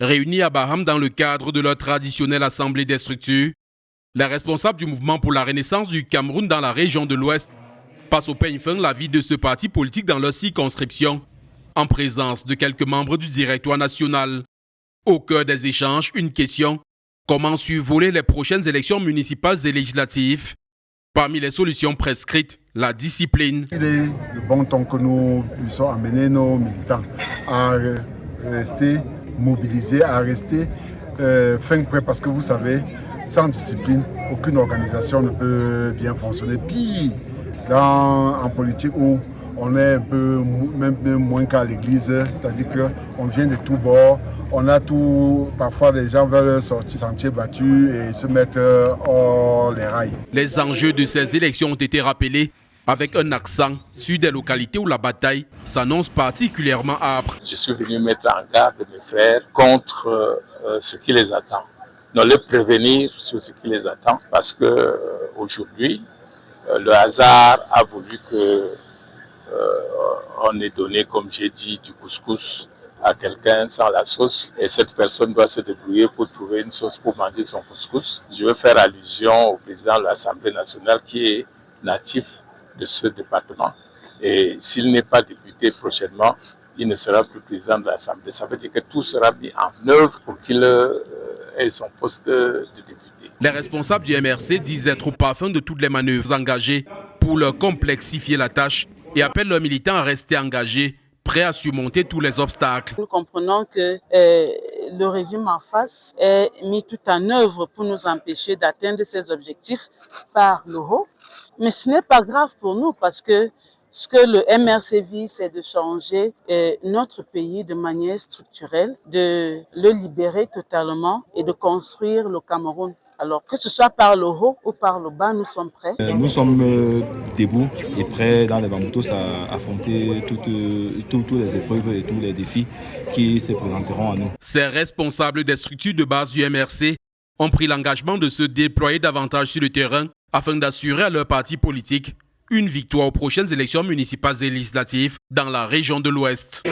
Réunis à Baham dans le cadre de leur traditionnelle assemblée des structures, les responsables du mouvement pour la renaissance du Cameroun dans la région de l'Ouest passent au peigne fin la vie de ce parti politique dans leur circonscription, en présence de quelques membres du directoire national. Au cœur des échanges, une question: comment survoler les prochaines élections municipales et législatives? Parmi les solutions prescrites, la discipline. Il est le bon temps que nous puissions amener nos militants à rester mobilisés, à rester fin prêts, parce que vous savez, sans discipline, aucune organisation ne peut bien fonctionner. Puis, en politique où on est un peu même moins qu'à l'église, c'est-à-dire qu'on vient de tous bords, on a tout, parfois les gens veulent sortir sentier battu et se mettre hors les rails. Les enjeux de ces élections ont été rappelés avec un accent sur des localités où la bataille s'annonce particulièrement âpre. Je suis venu mettre en garde mes frères contre ce qui les attend. Non, les prévenir sur ce qui les attend, parce que aujourd'hui, le hasard a voulu que on ait donné, comme j'ai dit, du couscous à quelqu'un sans la sauce, et cette personne doit se débrouiller pour trouver une sauce pour manger son couscous. Je veux faire allusion au président de l'Assemblée nationale qui est natif de ce département, et s'il n'est pas député prochainement, il ne sera plus président de l'Assemblée. Ça veut dire que tout sera mis en œuvre pour qu'il ait son poste de député. Les responsables du MRC disent être au parfum de toutes les manœuvres engagées pour leur complexifier la tâche et appellent leurs militants à rester engagés, prêts à surmonter tous les obstacles. Nous comprenons que le régime en face est mis tout en œuvre pour nous empêcher d'atteindre ces objectifs par le haut. Mais ce n'est pas grave pour nous, parce que ce que le MRC vit, c'est de changer notre pays de manière structurelle, de le libérer totalement et de construire le Cameroun. Alors, que ce soit par le haut ou par le bas, nous sommes prêts. Nous sommes debout et prêts dans les Bamboutos à affronter toutes les épreuves et tous les défis qui se présenteront à nous. Ces responsables des structures de base du MRC ont pris l'engagement de se déployer davantage sur le terrain afin d'assurer à leur parti politique une victoire aux prochaines élections municipales et législatives dans la région de l'Ouest.